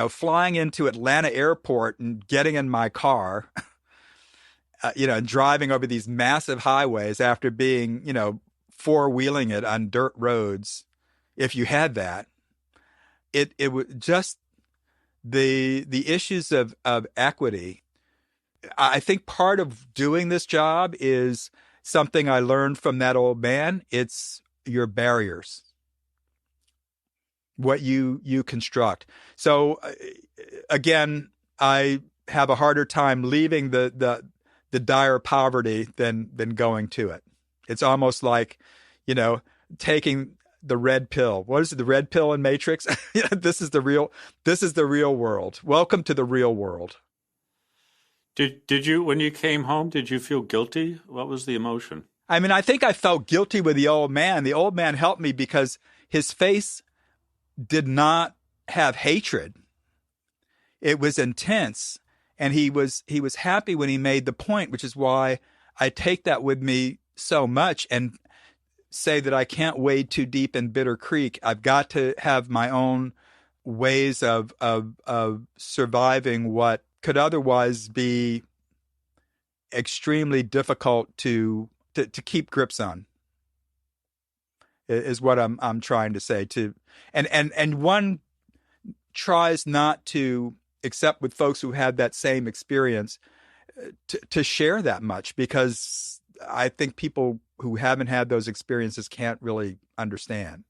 flying into Atlanta airport and getting in my car, and driving over these massive highways after being, four-wheeling it on dirt roads. If you had that, it would just the issues of equity. I think part of doing this job is something I learned from that old man. It's your barriers, what you construct. So again, I have a harder time leaving the dire poverty than going to it. It's almost like, taking the red pill. What is it? The red pill in Matrix? This is the real world. Welcome to the real world. Did you, when you came home, did you feel guilty? What was the emotion? I mean, I think I felt guilty with the old man. The old man helped me because his face did not have hatred. It was intense. And he was happy when he made the point, which is why I take that with me so much and say that I can't wade too deep in Bitter Creek. I've got to have my own ways of surviving what could otherwise be extremely difficult to keep grips on. Is what I'm trying to say. And one tries not to, except with folks who had that same experience, to share that much, because I think people who haven't had those experiences can't really understand.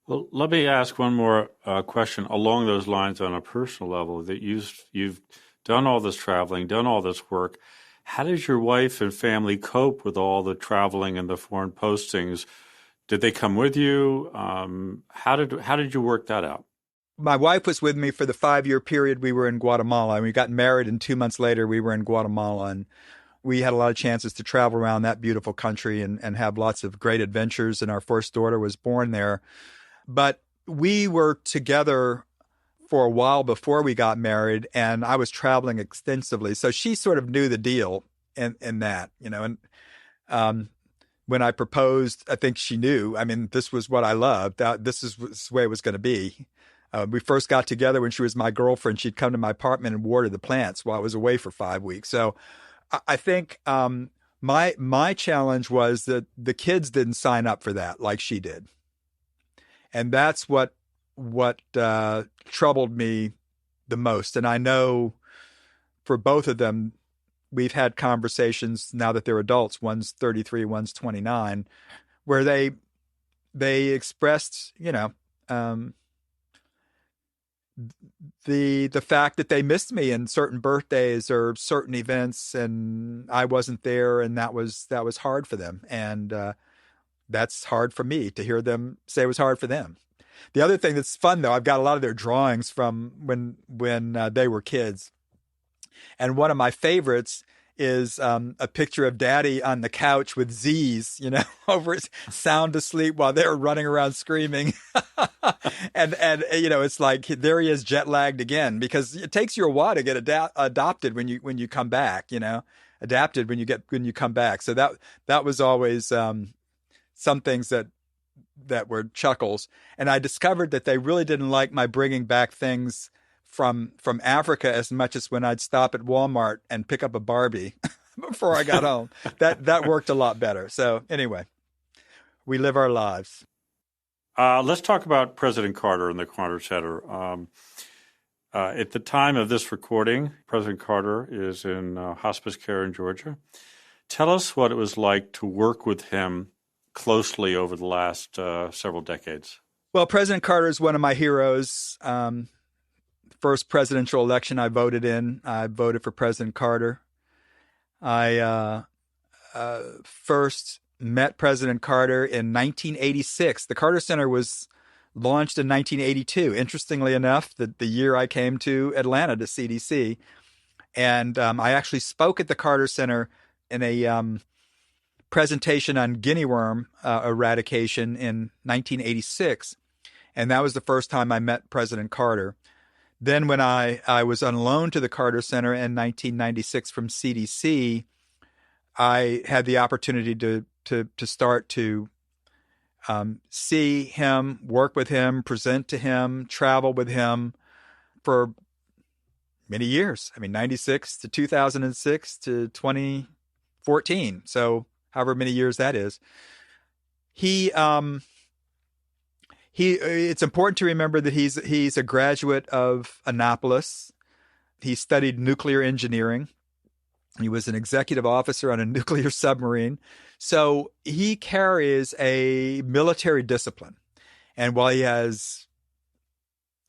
Well, let me ask one more question along those lines on a personal level. That you've done all this traveling, done all this work. How did your wife and family cope with all the traveling and the foreign postings? Did they come with you? How did you work that out? My wife was with me for the 5-year period we were in Guatemala, and we got married, and 2 months later we were in Guatemala, and we had a lot of chances to travel around that beautiful country and have lots of great adventures, and our first daughter was born there. But we were together for a while before we got married, and I was traveling extensively. So she sort of knew the deal in that, and when I proposed, I think she knew. I mean, this was what I loved. This is the way it was going to be. We first got together when she was my girlfriend. She'd come to my apartment and water the plants while I was away for 5 weeks. So I think my challenge was that the kids didn't sign up for that like she did. And that's what troubled me the most. And I know for both of them, we've had conversations now that they're adults. One's 33, one's 29, where they expressed, the fact that they missed me in certain birthdays or certain events, and I wasn't there, and that was hard for them. And that's hard for me to hear them say it was hard for them. The other thing that's fun, though, I've got a lot of their drawings from when they were kids. And one of my favorites is a picture of Daddy on the couch with Z's, over his sound asleep while they were running around screaming. and it's like, there he is, jet lagged again, because it takes you a while to get adopted when you come back, adapted when you come back. So that was always some things that were chuckles. And I discovered that they really didn't like my bringing back things from Africa as much as when I'd stop at Walmart and pick up a Barbie before I got home. That worked a lot better. So anyway, we live our lives. Let's talk about President Carter and the Carter Center. At the time of this recording, President Carter is in hospice care in Georgia. Tell us what it was like to work with him closely over the last several decades. Well, President Carter is one of my heroes. First presidential election I voted in, I voted for President Carter. I first met President Carter in 1986. The Carter Center was launched in 1982. Interestingly enough, the year I came to Atlanta to CDC. And I actually spoke at the Carter Center in a presentation on guinea worm eradication in 1986. And that was the first time I met President Carter. Then when I was on loan to the Carter Center in 1996 from CDC, I had the opportunity to start to see him, work with him, present to him, travel with him for many years. I mean, 96 to 2006 to 2014. So however many years that is. It's important to remember that he's a graduate of Annapolis. He studied nuclear engineering. He was an executive officer on a nuclear submarine. So he carries a military discipline. And while he has,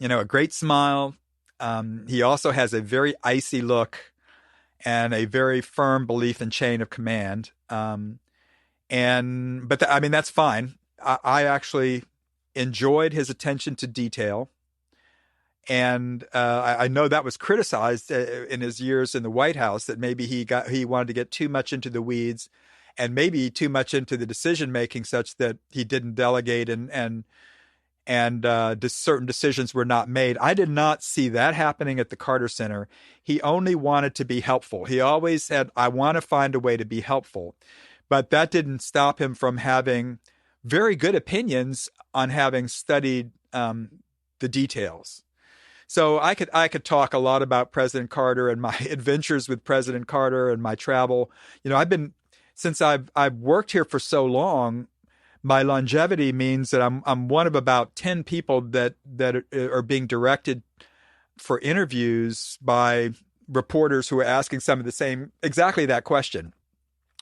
a great smile, he also has a very icy look and a very firm belief in chain of command. But that's fine. I actually enjoyed his attention to detail. And I know that was criticized in his years in the White House, that maybe he wanted to get too much into the weeds and maybe too much into the decision making, such that he didn't delegate and certain decisions were not made. I did not see that happening at the Carter Center. He only wanted to be helpful. He always said, I want to find a way to be helpful. But that didn't stop him from having very good opinions on having studied the details. So I could talk a lot about President Carter and my adventures with President Carter and my travel. Since I've worked here for so long, my longevity means that I'm one of about 10 people that are being directed for interviews by reporters who are asking some of the same, exactly that question.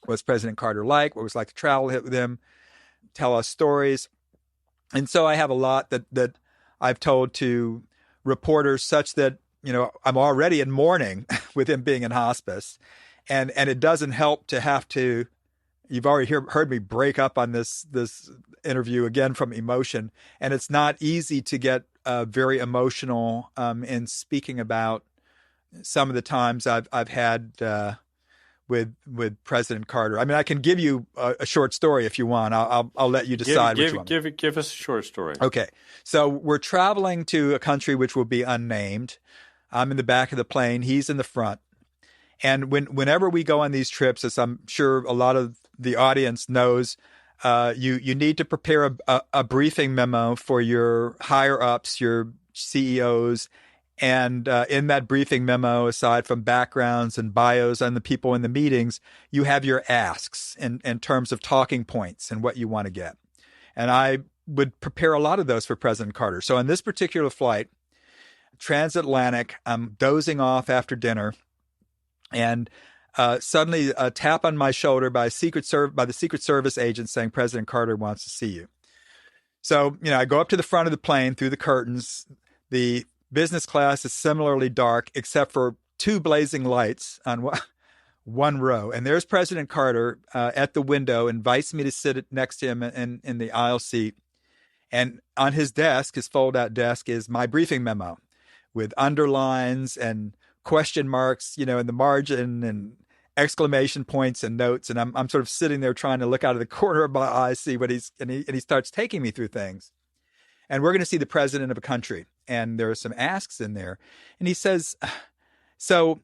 What's President Carter like? What was it like to travel with him? Tell us stories. And so I have a lot that I've told to reporters, such that, I'm already in mourning with him being in hospice. And it doesn't help to have to, you've already heard me break up on this interview again from emotion. And it's not easy to get very emotional in speaking about some of the times I've had with President Carter. I mean, I can give you a short story if you want. I'll let you decide which one. Give us a short story. Okay. So we're traveling to a country which will be unnamed. I'm in the back of the plane. He's in the front. And whenever we go on these trips, as I'm sure a lot of the audience knows, you need to prepare a briefing memo for your higher ups, your CEOs. And in that briefing memo, aside from backgrounds and bios on the people in the meetings, you have your asks in terms of talking points and what you want to get. And I would prepare a lot of those for President Carter. So on this particular flight, transatlantic, I'm dozing off after dinner, and suddenly a tap on my shoulder by the Secret Service agent saying, President Carter wants to see you. So, I go up to the front of the plane through the curtains. The business class is similarly dark, except for two blazing lights on one row. And there's President Carter at the window, invites me to sit next to him in the aisle seat. And on his desk, his fold-out desk, is my briefing memo with underlines and question marks, in the margin, and exclamation points and notes. And I'm sort of sitting there trying to look out of the corner of my eye, see what he starts taking me through things. And we're going to see the president of a country. And there are some asks in there. And he says, so,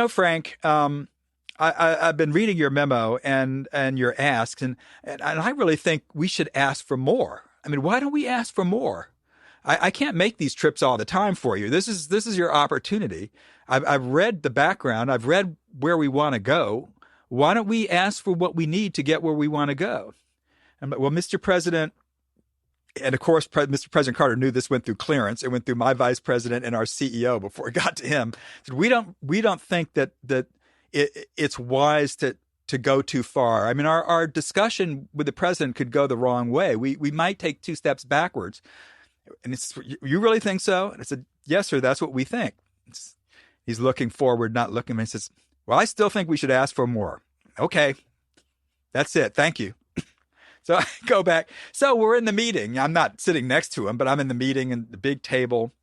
Frank, I've been reading your memo and your asks, and I really think we should ask for more. I mean, why don't we ask for more? I can't make these trips all the time for you. This is your opportunity. I've read the background. I've read where we want to go. Why don't we ask for what we need to get where we want to go? And well, Mr. President, and of course, Mr. President Carter knew this went through clearance. It went through my vice president and our CEO before it got to him. Said, we don't think that it's wise to go too far. I mean, our discussion with the president could go the wrong way. We might take two steps backwards. And it's, you really think so? And I said, yes, sir, that's what we think. He's looking forward, not looking at me. He says, well, I still think we should ask for more. Okay, that's it. Thank you. So I go back. So we're in the meeting. I'm not sitting next to him, but I'm in the meeting and the big table.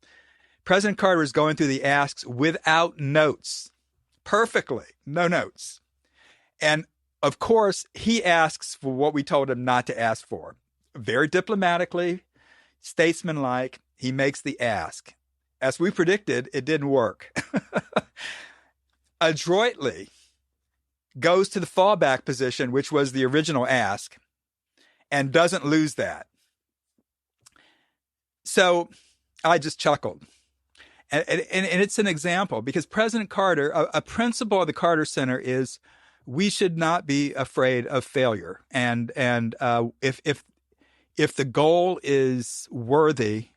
President Carter is going through the asks without notes, perfectly, no notes. And of course, he asks for what we told him not to ask for. very diplomatically, statesmanlike, he makes the ask. As we predicted, it didn't work. Adroitly goes to the fallback position, which was the original ask, and doesn't lose that. So I just chuckled. And it's an example because President Carter, a principle of the Carter Center is we should not be afraid of failure. And if the goal is worthy,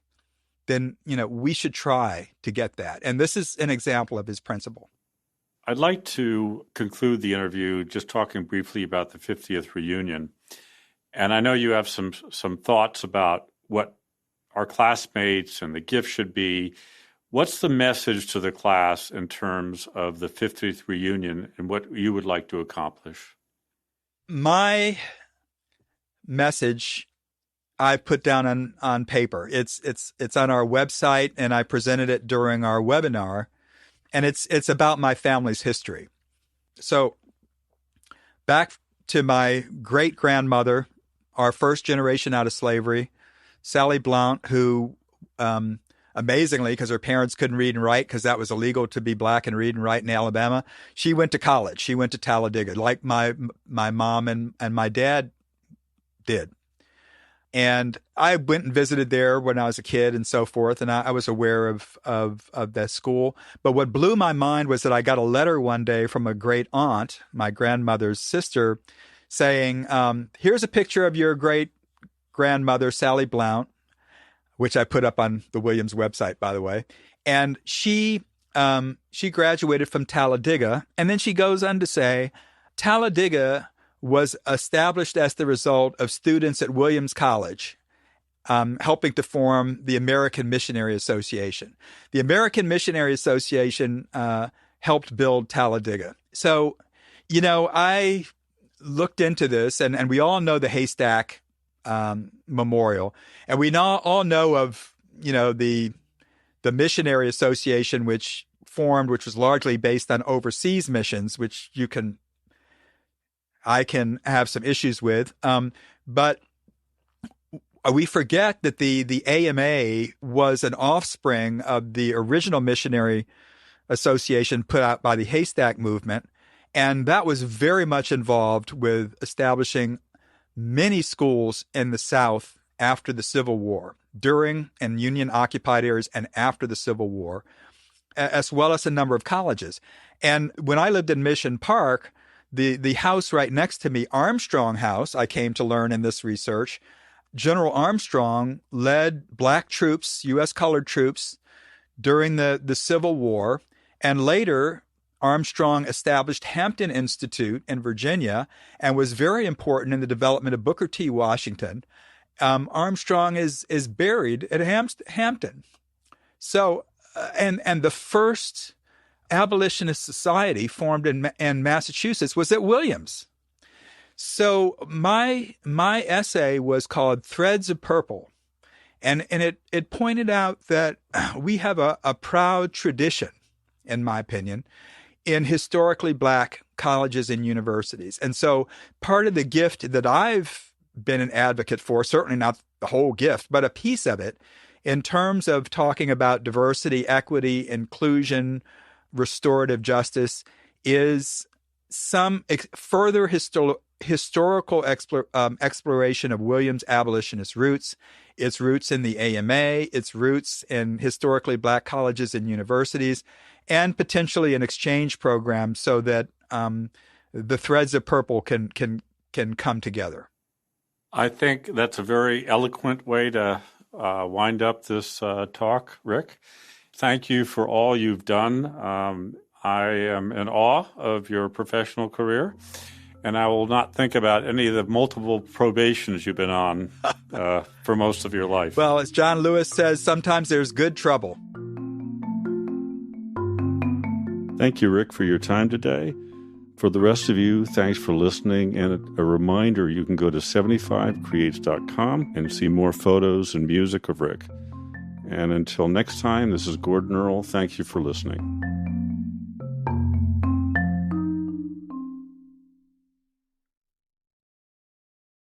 then, we should try to get that. And this is an example of his principle. I'd like to conclude the interview just talking briefly about the 50th reunion. And I know you have some thoughts about what our classmates and the gift should be. What's the message to the class in terms of the 50th reunion and what you would like to accomplish? My message I put down on paper. It's on our website, and I presented it during our webinar, and it's about my family's history. So back to my great-grandmother, our first generation out of slavery, Sally Blount, who amazingly, because her parents couldn't read and write because that was illegal to be black and read and write in Alabama, she went to college. She went to Talladega, like my mom and my dad did. And I went and visited there when I was a kid and so forth, and I was aware of that school. But what blew my mind was that I got a letter one day from a great aunt, my grandmother's sister, saying, here's a picture of your great-grandmother, Sally Blount, which I put up on the Williams website, by the way. And she graduated from Talladega. And then she goes on to say, Talladega was established as the result of students at Williams College helping to form the American Missionary Association. The American Missionary Association helped build Talladega. So, I looked into this, and we all know the Haystack Memorial, and we all know of the Missionary Association, which was largely based on overseas missions, which I can have some issues with, but we forget that the AMA was an offspring of the original Missionary Association put out by the Haystack Movement, and that was very much involved with establishing many schools in the South after the Civil War, during and Union-occupied areas and after the Civil War, as well as a number of colleges. And when I lived in Mission Park, the house right next to me, Armstrong House, I came to learn in this research, General Armstrong led black troops, U.S. colored troops, during the Civil War, and later Armstrong established Hampton Institute in Virginia and was very important in the development of Booker T. Washington. Armstrong is buried at Hampton. So, and the first abolitionist society formed in Massachusetts was at Williams. So my essay was called Threads of Purple, and it pointed out that we have a proud tradition, in my opinion, in historically black colleges and universities. And so part of the gift that I've been an advocate for, certainly not the whole gift, but a piece of it, in terms of talking about diversity, equity, inclusion, restorative justice, is some further historical exploration of Williams' abolitionist roots, its roots in the AMA, its roots in historically black colleges and universities, and potentially an exchange program so that the threads of purple can come together. I think that's a very eloquent way to wind up this talk, Rick. Thank you for all you've done. I am in awe of your professional career, and I will not think about any of the multiple probations you've been on for most of your life. Well, as John Lewis says, sometimes there's good trouble. Thank you, Rick, for your time today. For the rest of you, thanks for listening. And a reminder, you can go to 75creates.com and see more photos and music of Rick. And until next time, this is Gordon Earl. Thank you for listening.